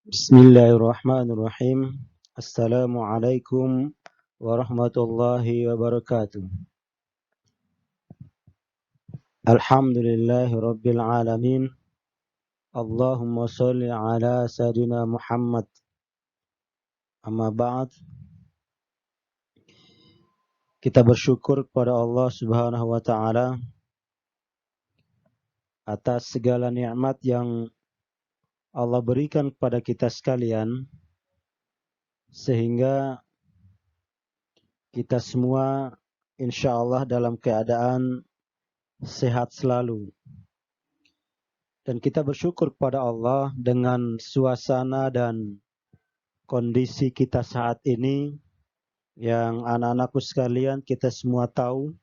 Bismillahirrahmanirrahim. Assalamualaikum warahmatullahi wabarakatuh. Alhamdulillahi rabbil alamin. Allahumma sholli ala sayidina Muhammad. Amma ba'd. Kita bersyukur kepada Allah Subhanahu wa taala atas segala nikmat yang Allah berikan kepada kita sekalian, sehingga kita semua insyaallah dalam keadaan sehat selalu. Dan kita bersyukur kepada Allah dengan suasana dan kondisi kita saat ini yang anak-anakku sekalian kita semua tahu,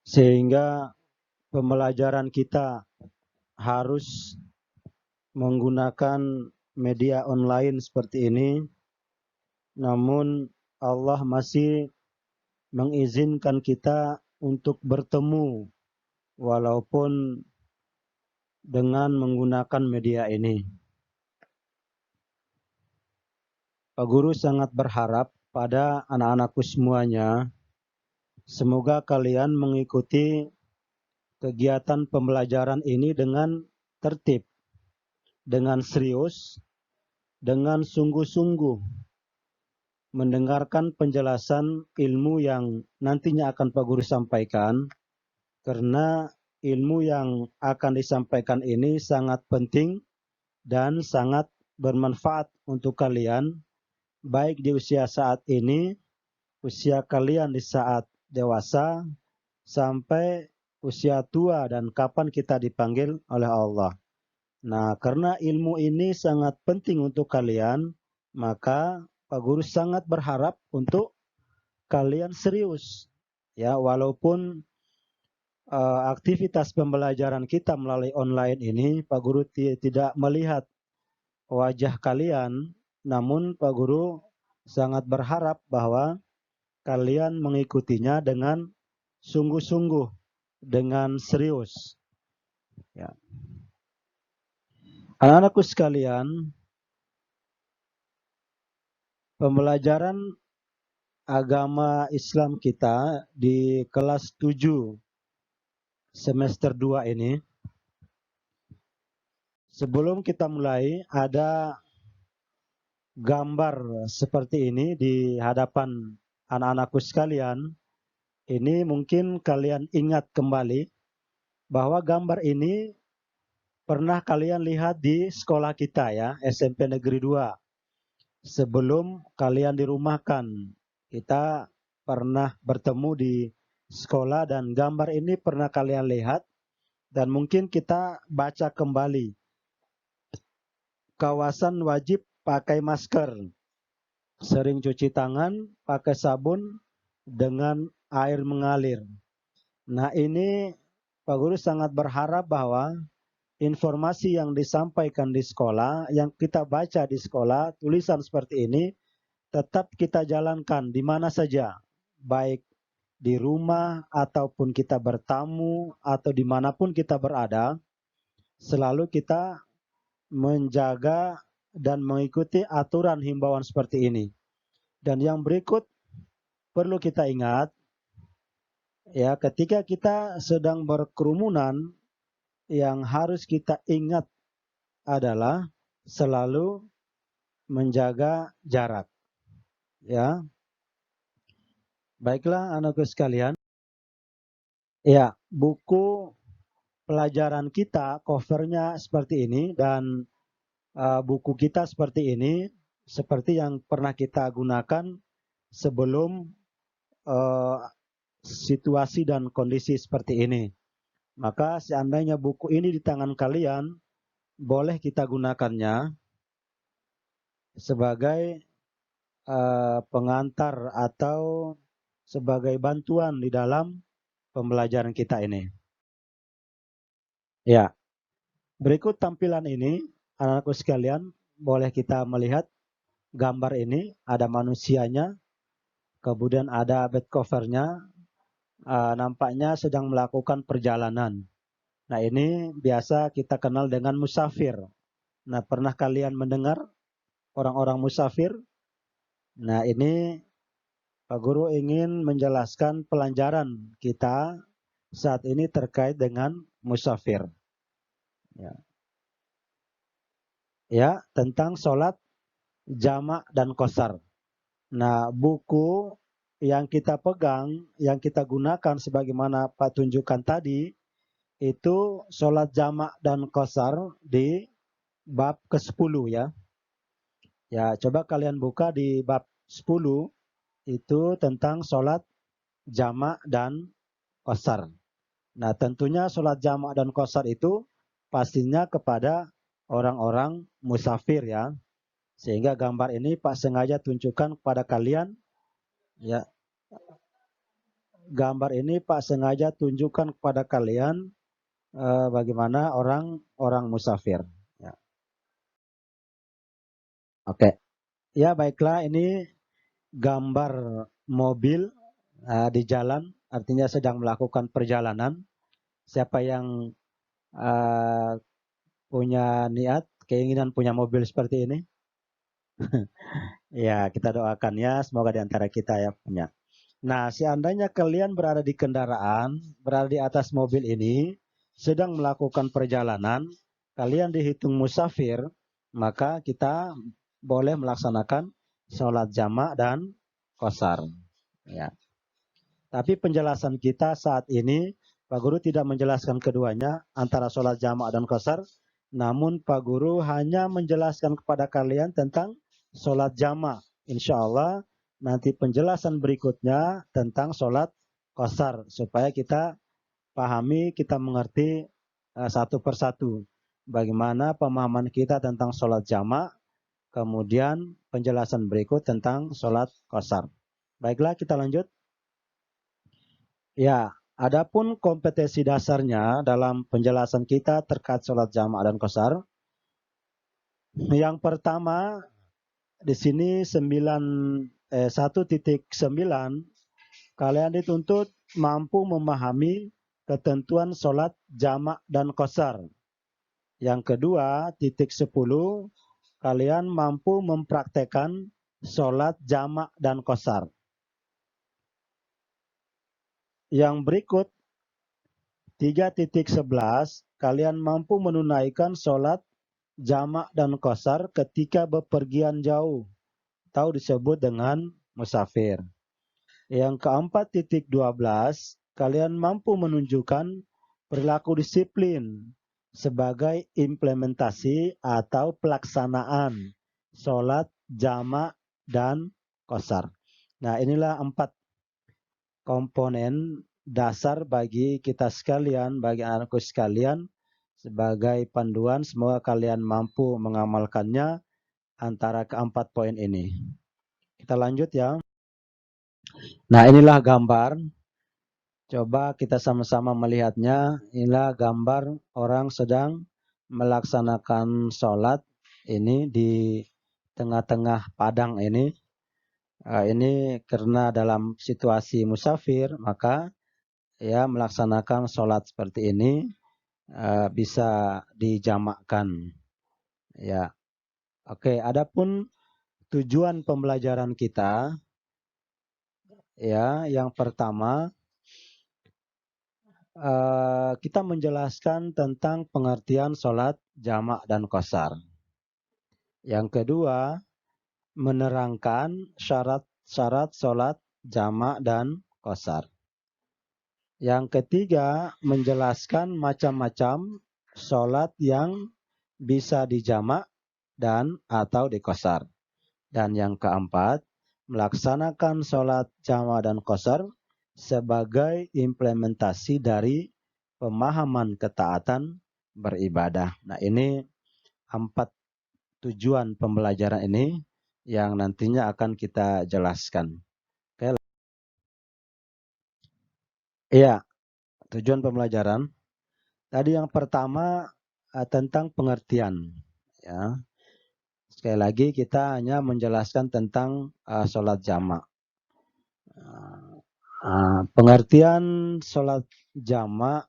sehingga pembelajaran kita harus menggunakan media online seperti ini. Namun Allah masih mengizinkan kita untuk bertemu walaupun dengan menggunakan media ini. Pak Guru sangat berharap pada anak-anakku semuanya, semoga kalian mengikuti kegiatan pembelajaran ini dengan tertib, dengan serius, dengan sungguh-sungguh mendengarkan penjelasan ilmu yang nantinya akan Pak Guru sampaikan, karena ilmu yang akan disampaikan ini sangat penting dan sangat bermanfaat untuk kalian, baik di usia saat ini, usia kalian di saat dewasa, sampai usia tua dan kapan kita dipanggil oleh Allah. Nah, karena ilmu ini sangat penting untuk kalian, maka Pak Guru sangat berharap untuk kalian serius. Ya, walaupun aktivitas pembelajaran kita melalui online ini, Pak Guru tidak melihat wajah kalian, namun Pak Guru sangat berharap bahwa kalian mengikutinya dengan sungguh-sungguh, dengan serius. Ya. Anak-anakku sekalian, pembelajaran agama Islam kita di kelas 7 semester 2 ini, sebelum kita mulai ada gambar seperti ini di hadapan anak-anakku sekalian. Ini mungkin kalian ingat kembali bahwa gambar ini pernah kalian lihat di sekolah kita ya, SMP Negeri 2. Sebelum kalian dirumahkan, kita pernah bertemu di sekolah dan gambar ini pernah kalian lihat, dan mungkin kita baca kembali. Kawasan wajib pakai masker, sering cuci tangan, pakai sabun dengan air mengalir. Nah, ini Pak Guru sangat berharap bahwa informasi yang disampaikan di sekolah, yang kita baca di sekolah, tulisan seperti ini, tetap kita jalankan di mana saja, baik di rumah ataupun kita bertamu atau dimanapun kita berada, selalu kita menjaga dan mengikuti aturan himbauan seperti ini. Dan yang berikut perlu kita ingat, ya, ketika kita sedang berkerumunan, yang harus kita ingat adalah selalu menjaga jarak. Ya, baiklah anakku sekalian. Ya, buku pelajaran kita covernya seperti ini, dan buku kita seperti ini, seperti yang pernah kita gunakan sebelum situasi dan kondisi seperti ini. Maka seandainya buku ini di tangan kalian, boleh kita gunakannya sebagai pengantar atau sebagai bantuan di dalam pembelajaran kita ini. Ya, berikut tampilan ini, anak-anakku sekalian, boleh kita melihat gambar ini, ada manusianya, kemudian ada back covernya, nampaknya sedang melakukan perjalanan. Nah, ini biasa kita kenal dengan musafir. Nah, pernah kalian mendengar orang-orang musafir? Nah, ini Pak Guru ingin menjelaskan pelajaran kita saat ini terkait dengan musafir. Ya, tentang sholat jamak dan qasar. Nah, buku yang kita pegang, yang kita gunakan sebagaimana Pak tunjukkan tadi, itu sholat jamak dan qasar di bab ke-10 ya. Ya, coba kalian buka di bab 10, itu tentang sholat jamak dan qasar. Nah, tentunya sholat jamak dan qasar itu pastinya kepada orang-orang musafir ya. Sehingga gambar ini Pak sengaja tunjukkan kepada kalian ya. Gambar ini Pak sengaja tunjukkan kepada kalian bagaimana orang musafir. Ya. Oke, ya baiklah, ini gambar mobil di jalan, artinya sedang melakukan perjalanan. Siapa yang punya niat, keinginan punya mobil seperti ini? Ya, kita doakan ya, semoga di antara kita ya punya. Nah, seandainya kalian berada di kendaraan, berada di atas mobil ini, sedang melakukan perjalanan, kalian dihitung musafir, maka kita boleh melaksanakan sholat jamak dan qasar. Ya. Tapi penjelasan kita saat ini, Pak Guru tidak menjelaskan keduanya antara sholat jamak dan qasar, namun Pak Guru hanya menjelaskan kepada kalian tentang sholat jamak. Insya Allah nanti penjelasan berikutnya tentang sholat qasar, supaya kita pahami, kita mengerti satu persatu bagaimana pemahaman kita tentang sholat jamak, kemudian penjelasan berikut tentang sholat qasar. Baiklah, kita lanjut. Ya, adapun kompetensi dasarnya dalam penjelasan kita terkait sholat jamak dan qasar. Yang pertama di sini 1.9 kalian dituntut mampu memahami ketentuan sholat jamak dan qasar. Yang kedua, 10, kalian mampu mempraktekkan sholat jamak dan qasar. Yang berikut, 3.11, kalian mampu menunaikan sholat jamak dan qasar ketika bepergian jauh, atau disebut dengan musafir. Yang keempat, 12, kalian mampu menunjukkan perilaku disiplin sebagai implementasi atau pelaksanaan sholat jamak dan qasar. Nah, inilah 4 komponen dasar bagi kita sekalian, bagi anakku sekalian, sebagai panduan. Semoga kalian mampu mengamalkannya antara keempat poin ini. Kita lanjut ya. Nah, inilah gambar. Coba kita sama-sama melihatnya. Inilah gambar orang sedang melaksanakan sholat ini di tengah-tengah padang ini. Ini karena dalam situasi musafir, maka ya melaksanakan sholat seperti ini bisa dijamakkan. Ya, oke. Adapun tujuan pembelajaran kita, ya, yang pertama kita menjelaskan tentang pengertian sholat jamak dan qasar. Yang kedua, menerangkan syarat-syarat sholat jamak dan qasar. Yang ketiga, menjelaskan macam-macam sholat yang bisa dijamak dan atau diqasar. Dan yang keempat, melaksanakan sholat jamak dan qasar sebagai implementasi dari pemahaman ketaatan beribadah. Nah, ini 4 tujuan pembelajaran ini yang nantinya akan kita jelaskan. Oke. Iya, tujuan pembelajaran. Tadi yang pertama tentang pengertian. Ya. Sekali lagi kita hanya menjelaskan tentang sholat jamak. Pengertian sholat jamak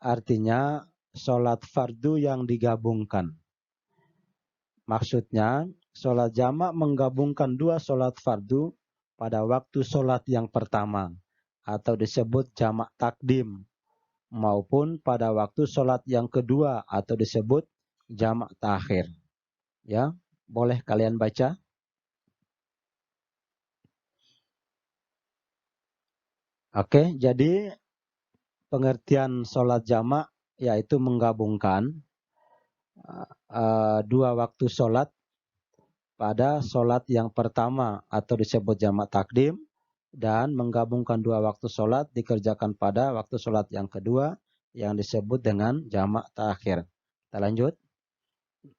artinya sholat fardu yang digabungkan. Maksudnya, sholat jamak menggabungkan dua sholat fardu pada waktu sholat yang pertama, atau disebut jamak takdim, maupun pada waktu sholat yang kedua, atau disebut jamak takhir. Ya, boleh kalian baca. Oke, jadi pengertian sholat jamak yaitu menggabungkan dua waktu sholat pada sholat yang pertama atau disebut jamak takdim, dan menggabungkan dua waktu sholat dikerjakan pada waktu sholat yang kedua yang disebut dengan jamak takhir. Kita lanjut.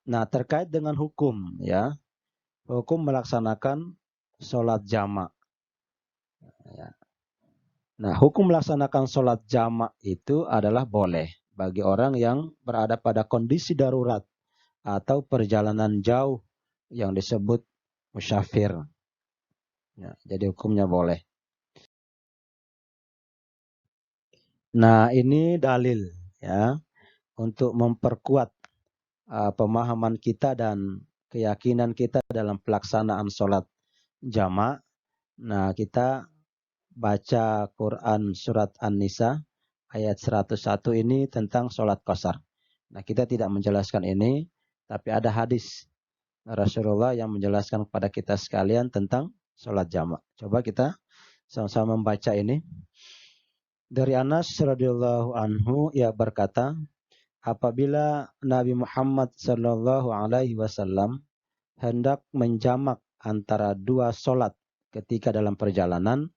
Nah, terkait dengan hukum, ya, hukum melaksanakan sholat jamak. Ya. Nah, hukum melaksanakan sholat jamak itu adalah boleh bagi orang yang berada pada kondisi darurat atau perjalanan jauh yang disebut musyafir. Ya, jadi hukumnya boleh. Nah, ini dalil ya untuk memperkuat pemahaman kita dan keyakinan kita dalam pelaksanaan sholat jamak. Nah, kita baca Quran surat An-Nisa ayat 101 ini tentang sholat qasar. Nah, kita tidak menjelaskan ini, tapi ada hadis Rasulullah yang menjelaskan kepada kita sekalian tentang sholat jamak. Coba kita sama-sama membaca ini. Dari Anas radhiyallahu anhu, ia berkata, apabila Nabi Muhammad sallallahu alaihi wasallam hendak menjamak antara dua sholat ketika dalam perjalanan,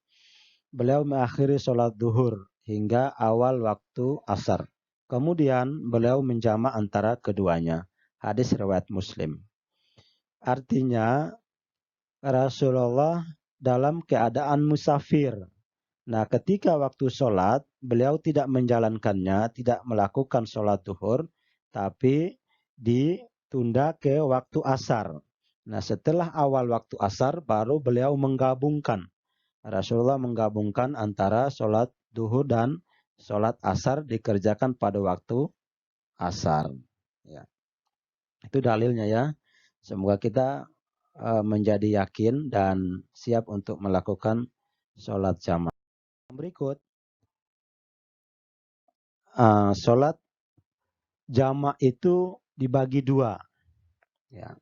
beliau mengakhiri sholat duhur hingga awal waktu asar. Kemudian beliau menjamak antara keduanya. Hadis riwayat Muslim. Artinya Rasulullah dalam keadaan musafir. Nah, ketika waktu sholat, beliau tidak menjalankannya, tidak melakukan sholat duhur, tapi ditunda ke waktu asar. Nah, setelah awal waktu asar, baru beliau menggabungkan. Rasulullah menggabungkan antara sholat duhur dan sholat asar dikerjakan pada waktu asar. Ya. Itu dalilnya ya. Semoga kita menjadi yakin dan siap untuk melakukan sholat jamak. Berikut, sholat jamak itu dibagi dua. Ya.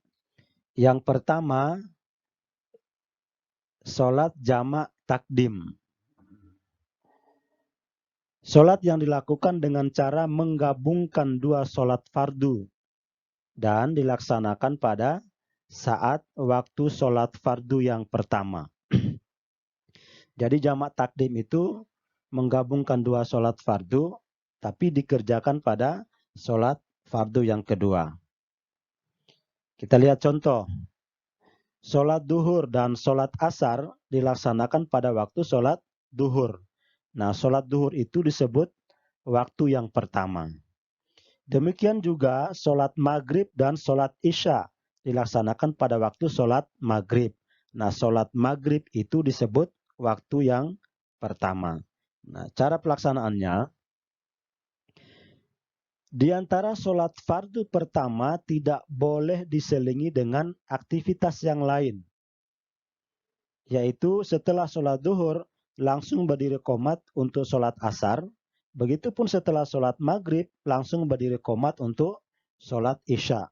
Yang pertama, sholat jamak takdim. Sholat yang dilakukan dengan cara menggabungkan dua sholat fardu dan dilaksanakan pada saat waktu sholat fardu yang pertama. Jadi jamak takdim itu menggabungkan dua sholat fardu, tapi dikerjakan pada sholat fardu yang kedua. Kita lihat contoh. Sholat duhur dan sholat asar dilaksanakan pada waktu sholat duhur. Nah, sholat duhur itu disebut waktu yang pertama. Demikian juga sholat maghrib dan sholat isya dilaksanakan pada waktu sholat maghrib. Nah, sholat maghrib itu disebut waktu yang pertama. Nah, cara pelaksanaannya, di antara sholat fardu pertama tidak boleh diselingi dengan aktivitas yang lain. Yaitu setelah sholat duhur, langsung berdiri qomat untuk sholat asar. Begitupun setelah sholat maghrib, langsung berdiri qomat untuk sholat isya.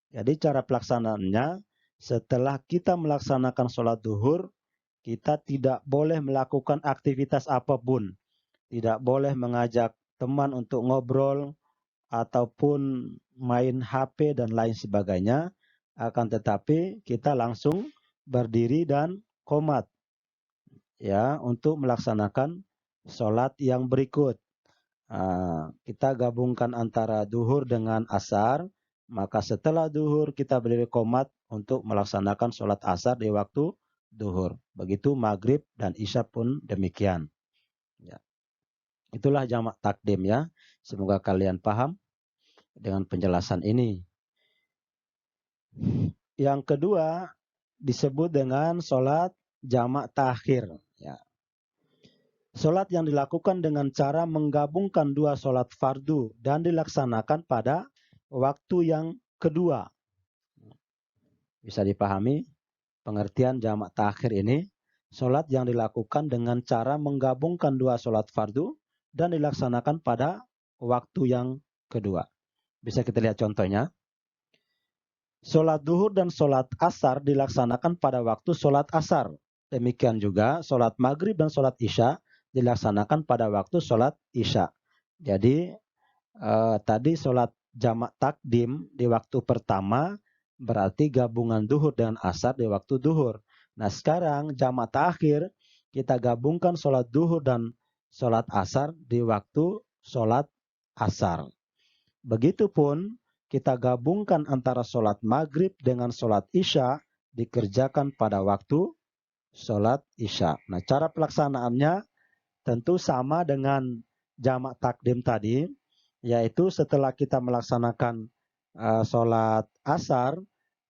Jadi cara pelaksanaannya, setelah kita melaksanakan sholat duhur, kita tidak boleh melakukan aktivitas apapun. Tidak boleh mengajak teman untuk ngobrol, ataupun main HP dan lain sebagainya. Akan tetapi kita langsung berdiri dan qomat ya untuk melaksanakan sholat yang berikut. Kita gabungkan antara duhur dengan asar, maka setelah duhur kita berdiri qomat untuk melaksanakan sholat asar di waktu duhur. Begitu maghrib dan isya pun demikian. Ya. Itulah jamak takdim ya. Semoga kalian paham dengan penjelasan ini. Yang kedua disebut dengan sholat jamak takhir. Ya. Sholat yang dilakukan dengan cara menggabungkan dua sholat fardu dan dilaksanakan pada waktu yang kedua. Bisa dipahami pengertian jamak ta'khir ini? Sholat yang dilakukan dengan cara menggabungkan dua sholat fardu dan dilaksanakan pada waktu yang kedua. Bisa kita lihat contohnya. Sholat duhur dan sholat asar dilaksanakan pada waktu sholat asar. Demikian juga sholat maghrib dan sholat isya dilaksanakan pada waktu sholat isya. Jadi tadi sholat jamak takdim di waktu pertama berarti gabungan duhur dan asar di waktu duhur. Nah sekarang jamak terakhir kita gabungkan sholat duhur dan sholat asar di waktu sholat asar. Begitupun kita gabungkan antara sholat maghrib dengan sholat isya dikerjakan pada waktu sholat isya. Nah cara pelaksanaannya tentu sama dengan jamak takdim tadi, yaitu setelah kita melaksanakan sholat asar,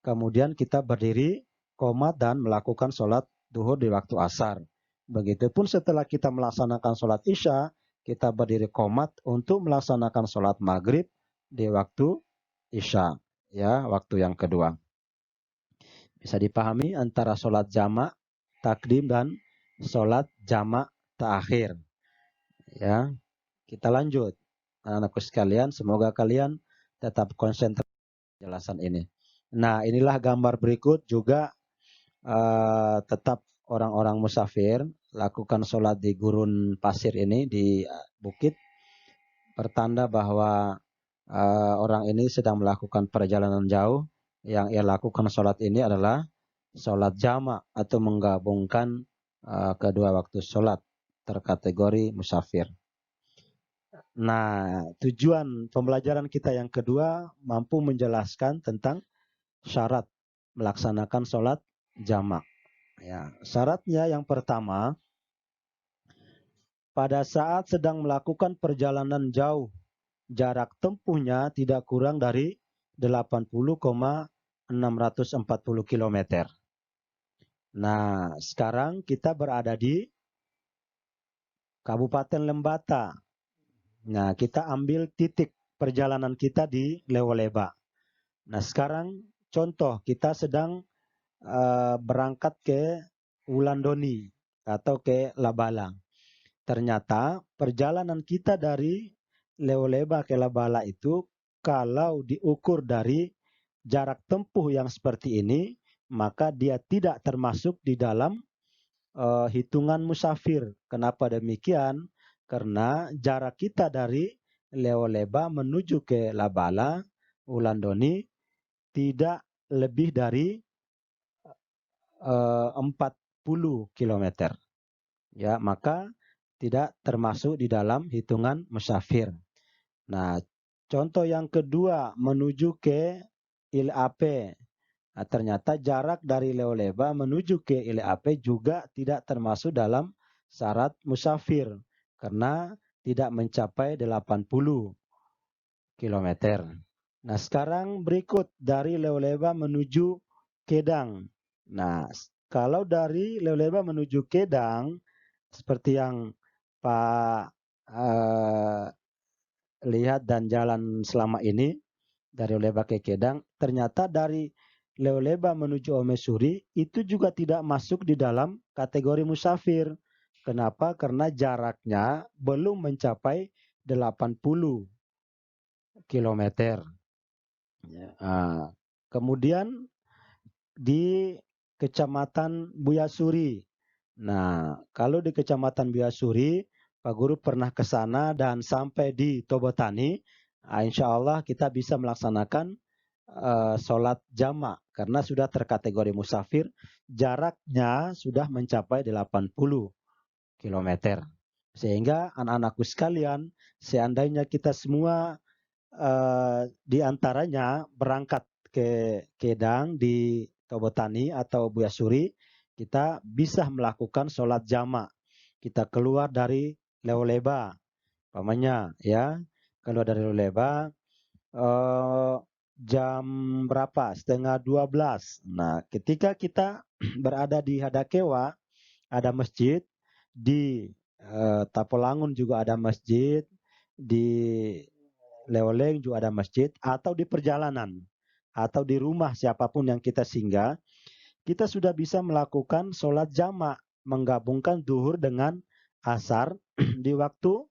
kemudian kita berdiri qomat dan melakukan sholat duhur di waktu asar. Begitupun setelah kita melaksanakan sholat isya, kita berdiri qomat untuk melaksanakan sholat maghrib di waktu isya, ya, waktu yang kedua. Bisa dipahami antara sholat jamak takdim dan sholat jamak ta'khir. Ya, kita lanjut. Anak-anakku sekalian, semoga kalian tetap konsentrasi penjelasan ini. Nah, inilah gambar berikut juga tetap orang-orang musafir lakukan sholat di gurun pasir ini di bukit, pertanda bahwa orang ini sedang melakukan perjalanan jauh. Yang ia lakukan sholat ini adalah sholat jamak atau menggabungkan kedua waktu sholat, terkategori musafir. Nah, tujuan pembelajaran kita yang kedua mampu menjelaskan tentang syarat melaksanakan sholat jamak. Ya, syaratnya yang pertama, pada saat sedang melakukan perjalanan jauh, jarak tempuhnya tidak kurang dari 80,640 km. Nah, sekarang kita berada di Kabupaten Lembata. Nah, kita ambil titik perjalanan kita di Lewoleba. Nah, sekarang contoh kita sedang berangkat ke Wulandoni atau ke Labala. Ternyata perjalanan kita dari Lewoleba ke Labala itu kalau diukur dari jarak tempuh yang seperti ini, maka dia tidak termasuk di dalam hitungan musafir. Kenapa demikian? Karena jarak kita dari Lewoleba menuju ke Labala, Wulandoni tidak lebih dari 40 km. Ya, maka tidak termasuk di dalam hitungan musafir. Nah, contoh yang kedua menuju ke Ilape. Nah, ternyata jarak dari Lewoleba menuju ke Ilape juga tidak termasuk dalam syarat musafir karena tidak mencapai 80 km. Nah, sekarang berikut dari Lewoleba menuju Kedang. Nah, kalau dari Lewoleba menuju Kedang, seperti yang Pak lihat dan jalan selama ini, dari Lewoleba ke Kedang, ternyata dari Lewoleba menuju Omesuri itu juga tidak masuk di dalam kategori musafir. Kenapa? Karena jaraknya belum mencapai 80 km. Kemudian di Kecamatan Buyasuri. Nah, kalau di Kecamatan Buyasuri, Pak Guru pernah ke sana dan sampai di Tobotani, insya Allah kita bisa melaksanakan sholat jamak karena sudah terkategori musafir, jaraknya sudah mencapai 80 km. Sehingga anak-anakku sekalian, seandainya kita semua di antaranya berangkat ke Kedang di Tobotani atau Buyasuri, kita bisa melakukan sholat jamak. Kita keluar dari Lewoleba, pamannya ya, keluar dari Lewoleba jam berapa? Setengah 12. Nah, ketika kita berada di Hadakewa, ada masjid, di Tapolangun juga ada masjid, di Lewoleng juga ada masjid, atau di perjalanan. atau di rumah siapapun yang kita singgah, kita sudah bisa melakukan sholat jamak, menggabungkan duhur dengan asar di waktu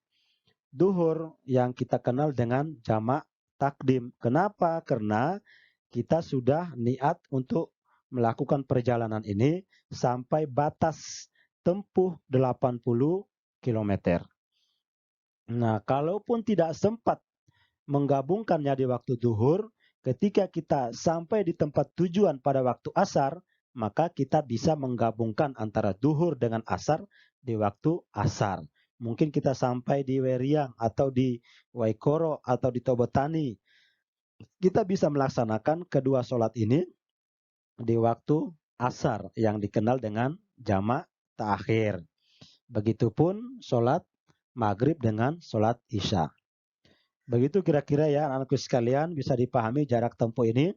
duhur yang kita kenal dengan jamak takdim. Kenapa? Karena kita sudah niat untuk melakukan perjalanan ini sampai batas tempuh 80 km. Nah, kalaupun tidak sempat menggabungkannya di waktu duhur, ketika kita sampai di tempat tujuan pada waktu asar, maka kita bisa menggabungkan antara duhur dengan asar di waktu asar. Mungkin kita sampai di Weriang atau di Waikoro atau di Tobotani. Kita bisa melaksanakan kedua sholat ini di waktu asar yang dikenal dengan jamak ta'khir. Begitupun sholat maghrib dengan sholat isya. Begitu kira-kira ya anak-anakku sekalian, bisa dipahami jarak tempuh ini.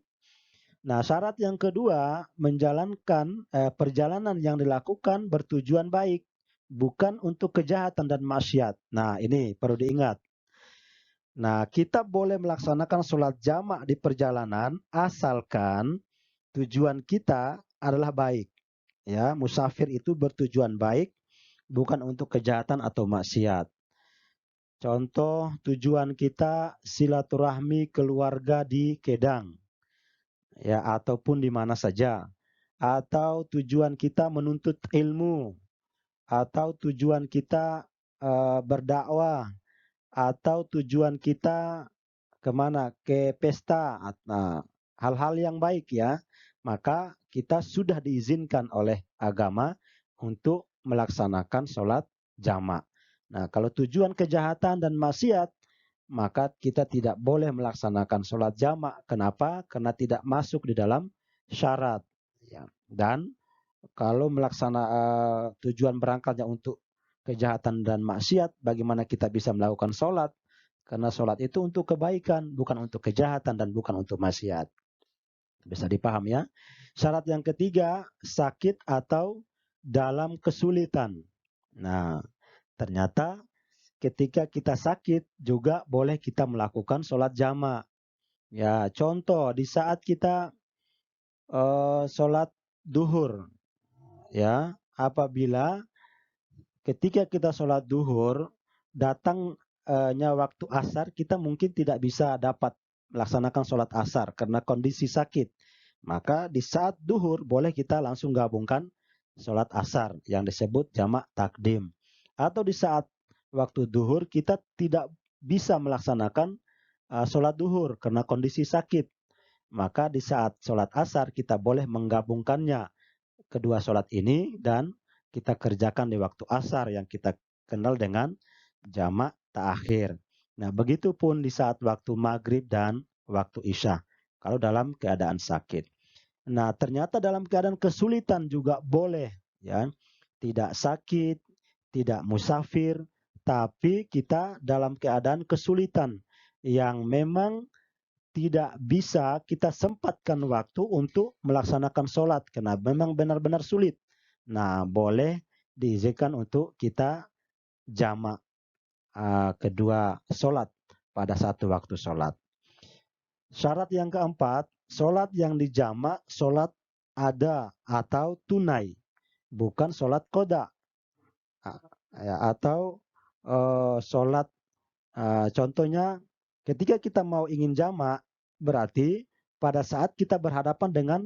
Nah, syarat yang kedua, menjalankan perjalanan yang dilakukan bertujuan baik, bukan untuk kejahatan dan maksiat. Nah, ini perlu diingat. Nah, kita boleh melaksanakan sholat jamak di perjalanan asalkan tujuan kita adalah baik. Ya, musafir itu bertujuan baik, bukan untuk kejahatan atau maksiat. Contoh tujuan kita silaturahmi keluarga di Kedang, ya, ataupun di mana saja. Atau tujuan kita menuntut ilmu, atau tujuan kita berdakwah, atau tujuan kita kemana? Ke pesta. Nah, hal-hal yang baik ya. Maka kita sudah diizinkan oleh agama untuk melaksanakan sholat jamak. Nah, kalau tujuan kejahatan dan maksiat, maka kita tidak boleh melaksanakan sholat jamak. Kenapa? Karena tidak masuk di dalam syarat. Ya. Dan kalau tujuan berangkatnya untuk kejahatan dan maksiat, bagaimana kita bisa melakukan sholat? Karena sholat itu untuk kebaikan, bukan untuk kejahatan dan bukan untuk maksiat. Bisa dipaham ya? Syarat yang ketiga, sakit atau dalam kesulitan. Nah, ternyata ketika kita sakit juga boleh kita melakukan sholat jamak. Ya, contoh di saat kita sholat duhur, ya, apabila ketika kita sholat duhur datangnya waktu asar, kita mungkin tidak bisa dapat melaksanakan sholat asar karena kondisi sakit. Maka di saat duhur boleh kita langsung gabungkan sholat asar yang disebut jamak takdim. Atau di saat waktu duhur kita tidak bisa melaksanakan sholat duhur karena kondisi sakit. Maka di saat sholat asar kita boleh menggabungkannya kedua sholat ini dan kita kerjakan di waktu asar yang kita kenal dengan jamak ta'khir. Nah, begitupun di saat waktu maghrib dan waktu isya, kalau dalam keadaan sakit. Nah, ternyata dalam keadaan kesulitan juga boleh, ya. Tidak sakit, tidak musafir, tapi kita dalam keadaan kesulitan yang memang tidak bisa kita sempatkan waktu untuk melaksanakan sholat karena memang benar-benar sulit. Nah, boleh diizinkan untuk kita jamak kedua sholat pada satu waktu sholat. Syarat yang keempat, sholat yang dijamak sholat ada atau tunai, bukan sholat qada. Atau sholat, contohnya ketika kita mau ingin jamak, berarti pada saat kita berhadapan dengan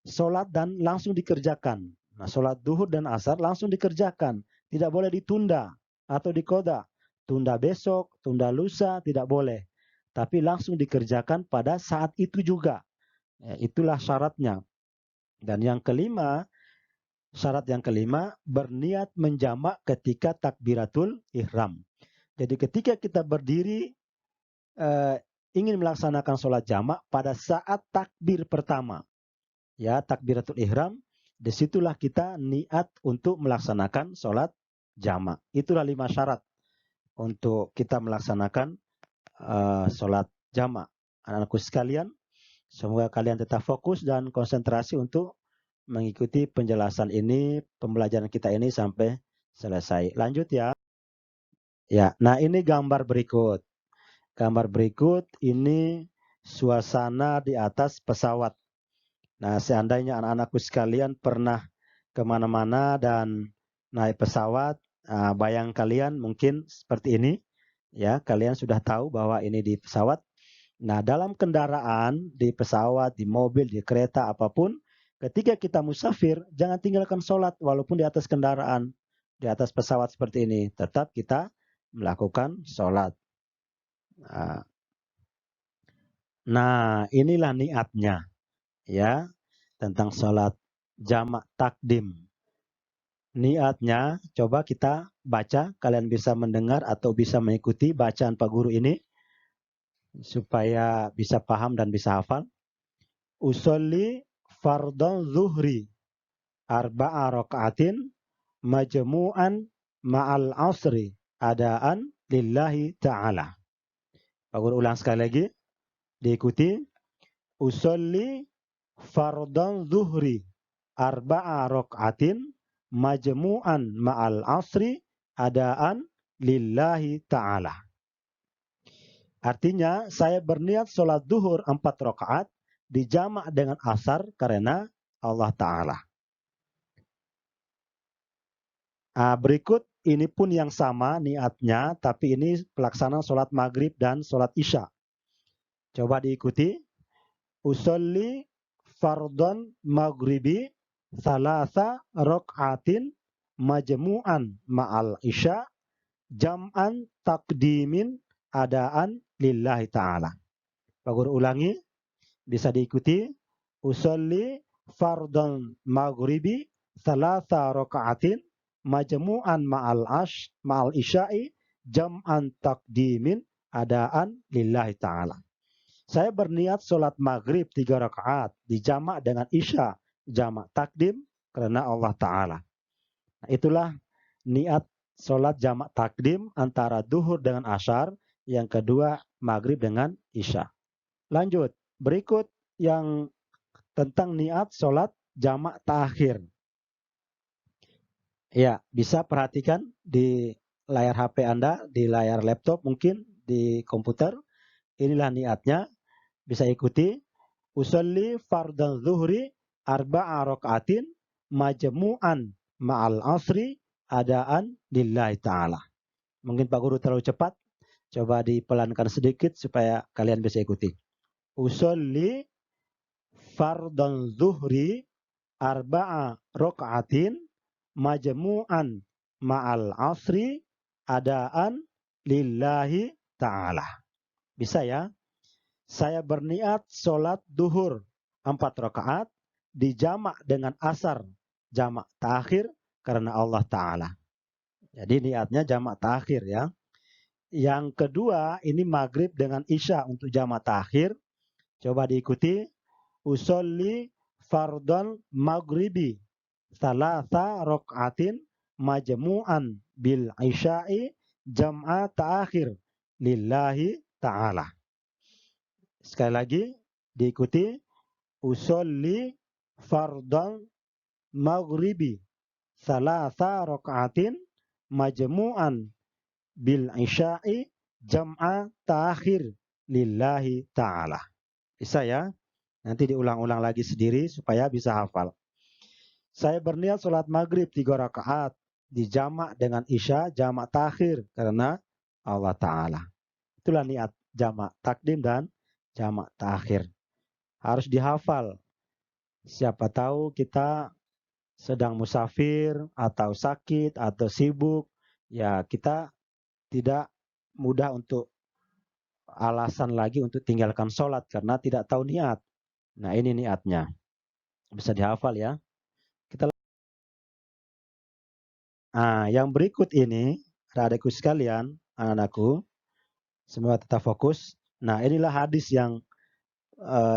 sholat dan langsung dikerjakan. Nah, sholat duhur dan asar langsung dikerjakan. Tidak boleh ditunda atau dikoda. Tunda besok, tunda lusa, tidak boleh. Tapi langsung dikerjakan pada saat itu juga. Ya, itulah syaratnya. Dan yang kelima, syarat yang kelima, berniat menjamak ketika takbiratul ihram. Jadi ketika kita berdiri ingin melaksanakan sholat jamak pada saat takbir pertama, ya, takbiratul ihram, disitulah kita niat untuk melaksanakan sholat jamak. Itulah 5 syarat untuk kita melaksanakan sholat jamak. Anak-anakku sekalian, semoga kalian tetap fokus dan konsentrasi untuk mengikuti penjelasan ini, pembelajaran kita ini sampai selesai. Lanjut ya. Ya, nah ini gambar berikut. Gambar berikut ini suasana di atas pesawat. Nah, seandainya anak-anakku sekalian pernah kemana-mana dan naik pesawat, bayang kalian mungkin seperti ini, ya, kalian sudah tahu bahwa ini di pesawat. Nah, dalam kendaraan, di pesawat, di mobil, di kereta, apapun, ketika kita musafir, jangan tinggalkan sholat walaupun di atas kendaraan, di atas pesawat seperti ini. Tetap kita melakukan sholat. Nah, inilah niatnya, ya, tentang sholat jamak takdim. Niatnya, coba kita baca, kalian bisa mendengar atau bisa mengikuti bacaan Pak Guru ini, supaya bisa paham dan bisa hafal. Usolli fardhan zuhri arba'a raka'atin majmu'an ma'al asri adaan lillahi ta'ala. Pak Guru ulang sekali lagi, diikuti. Usolli fardhan zuhri arba'a raka'atin majmu'an ma'al asri adaan lillahi ta'ala. Artinya, saya berniat sholat duhur 4 rakaat dijamak dengan asar karena Allah Ta'ala. Berikut ini pun yang sama niatnya, tapi ini pelaksanaan sholat maghrib dan sholat isya. Coba diikuti. Usolli fardhan maghribi salasa rakaatin majmu'an ma'al isya jam'an takdimin adaan lillahi ta'ala. Pak Guru ulangi, bisa diikuti. Usolli fardhan maghribi salasa rakaatin majmu'an ma'al isya'i jam'an takdimin adaan lillahi ta'ala. Saya berniat sholat maghrib 3 rakaat dijamak dengan isya jamak takdim karena Allah Ta'ala. Nah, itulah niat sholat jamak takdim antara duhur dengan asyar, yang kedua maghrib dengan isya. Lanjut, berikut yang tentang niat sholat jamak takhir. Ya, bisa perhatikan di layar HP Anda, di layar laptop mungkin, di komputer. Inilah niatnya, bisa ikuti. Usolli fardhan zuhri arba'a raka'atin majmu'an ma'al asri adaan lillahi ta'ala. Mungkin Pak Guru terlalu cepat, coba dipelankan sedikit supaya kalian bisa ikuti. Usolli fardhan zuhri arba'a raka'atin majmu'an ma'al asri adaan lillahi ta'ala. Bisa ya? Saya berniat sholat duhur 4 rakaat dijamak dengan asar jamak takhir karena Allah Ta'ala. Jadi niatnya jamak takhir ya. Yang kedua ini maghrib dengan isya untuk jamak takhir. Coba diikuti. Usolli fardhan maghribi salasa rakaatin majmu'an bil isya'i jam'a ta'akhir lillahi ta'ala. Sekali lagi diikuti. Usolli fardhan maghribi salasa rakaatin majmu'an bil isya'i jam'a ta'akhir lillahi ta'ala. Bisa ya? Nanti diulang-ulang lagi sendiri supaya bisa hafal. Saya berniat sholat maghrib 3 rakaat dijamak dengan isya jamak takhir karena Allah Ta'ala. Itulah niat jamak takdim dan jamak takhir. Harus dihafal. Siapa tahu kita sedang musafir atau sakit atau sibuk, ya kita tidak mudah untuk alasan lagi untuk tinggalkan sholat karena tidak tahu niat. Nah ini niatnya. Bisa dihafal ya. Yang berikut ini, adik-adikku sekalian, anak-anakku, semua tetap fokus. Nah, inilah hadis yang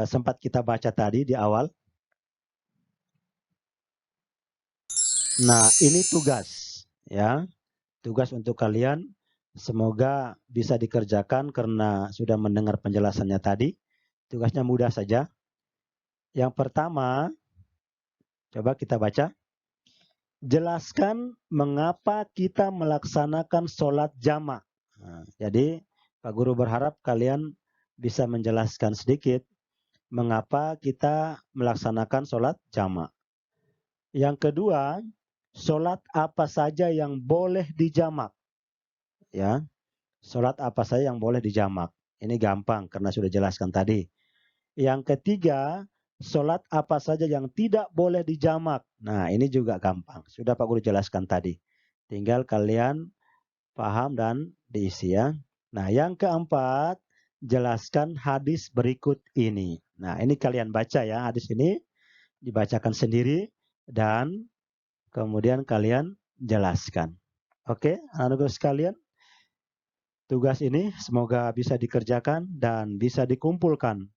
sempat kita baca tadi di awal. Nah, ini tugas, ya, tugas untuk kalian. Semoga bisa dikerjakan karena sudah mendengar penjelasannya tadi. Tugasnya mudah saja. Yang pertama, coba kita baca. Jelaskan mengapa kita melaksanakan sholat jamak. Nah, jadi Pak Guru berharap kalian bisa menjelaskan sedikit mengapa kita melaksanakan sholat jamak. Yang kedua, sholat apa saja yang boleh dijamak. Ya, sholat apa saja yang boleh dijamak. Ini gampang karena sudah jelaskan tadi. Yang ketiga, sholat apa saja yang tidak boleh dijamak. Nah, ini juga gampang. Sudah Pak Guru jelaskan tadi. Tinggal kalian paham dan diisi ya. Nah, yang keempat, jelaskan hadis berikut ini. Nah, ini kalian baca ya, hadis ini dibacakan sendiri dan kemudian kalian jelaskan. Oke, anak-anak sekalian, tugas ini semoga bisa dikerjakan dan bisa dikumpulkan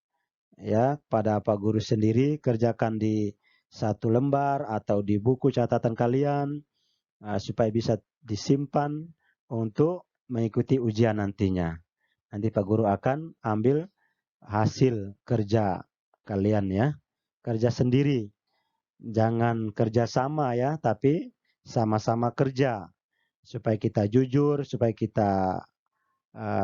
ya pada Pak Guru sendiri, kerjakan di satu lembar atau di buku catatan kalian supaya bisa disimpan untuk mengikuti ujian nantinya. Nanti Pak Guru akan ambil hasil kerja kalian ya. Kerja sendiri. Jangan kerja sama ya, tapi sama-sama kerja. Supaya kita jujur, supaya kita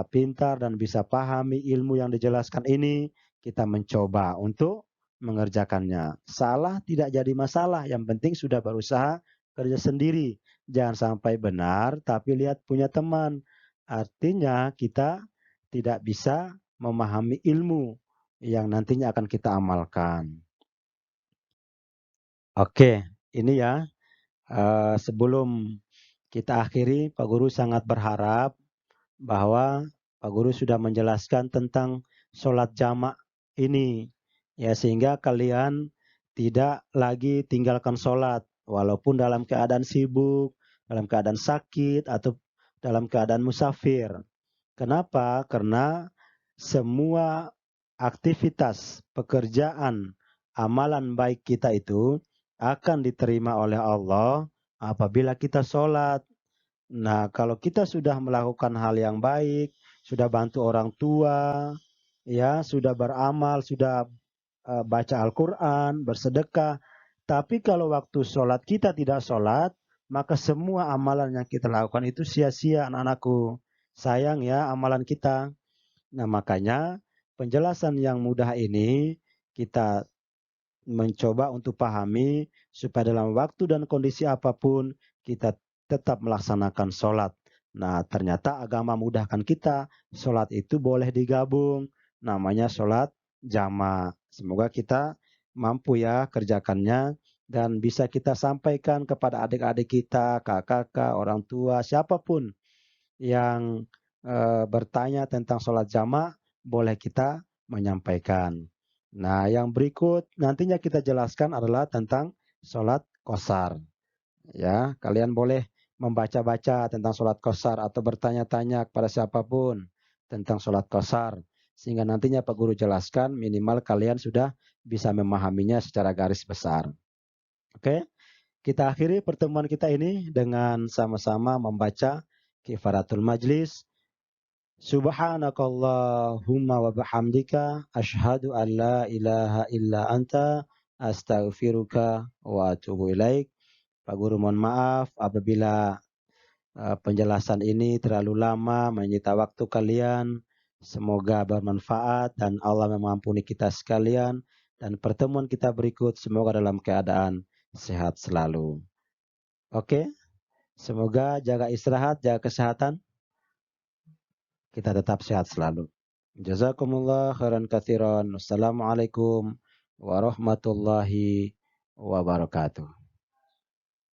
pintar dan bisa pahami ilmu yang dijelaskan ini, kita mencoba untuk mengerjakannya. Salah tidak jadi masalah, yang penting sudah berusaha kerja sendiri. Jangan sampai benar, tapi lihat punya teman. Artinya kita tidak bisa memahami ilmu yang nantinya akan kita amalkan. Oke, ini ya. Sebelum kita akhiri, Pak Guru sangat berharap bahwa Pak Guru sudah menjelaskan tentang sholat jamak ini. Ya, sehingga kalian tidak lagi tinggalkan sholat. Walaupun dalam keadaan sibuk, dalam keadaan sakit, atau dalam keadaan musafir. Kenapa? Karena semua aktivitas, pekerjaan, amalan baik kita itu akan diterima oleh Allah apabila kita sholat. Nah, kalau kita sudah melakukan hal yang baik, sudah bantu orang tua, ya, sudah beramal, sudah baca Al-Quran, bersedekah, tapi kalau waktu sholat kita tidak sholat, maka semua amalan yang kita lakukan itu sia-sia, anak-anakku. Sayang ya amalan kita. Nah, makanya penjelasan yang mudah ini kita mencoba untuk pahami supaya dalam waktu dan kondisi apapun kita tetap melaksanakan sholat. Nah, ternyata agama mudahkan kita. Sholat itu boleh digabung. Namanya sholat jamaah. Semoga kita mampu ya kerjakannya dan bisa kita sampaikan kepada adik-adik kita, kakak-kakak, orang tua, siapapun yang bertanya tentang sholat jamaah, boleh kita menyampaikan. Nah, yang berikut nantinya kita jelaskan adalah tentang sholat qashar. Ya, kalian boleh membaca-baca tentang sholat qashar atau bertanya-tanya kepada siapapun tentang sholat qashar. Sehingga nantinya Pak Guru jelaskan, minimal kalian sudah bisa memahaminya secara garis besar. Oke, kita akhiri pertemuan kita ini dengan sama-sama membaca kifaratul majlis. Subhanakallahumma wa bihamdika asyhadu an la ilaha illa anta astaghfiruka wa atubu ilaik. Pak Guru mohon maaf apabila penjelasan ini terlalu lama menyita waktu kalian. Semoga bermanfaat dan Allah mengampuni kita sekalian. Dan pertemuan kita berikut semoga dalam keadaan sehat selalu. Oke, semoga jaga istirahat, jaga kesehatan. Kita tetap sehat selalu. Jazakumullah khairan katsiran. Wassalamualaikum warahmatullahi wabarakatuh.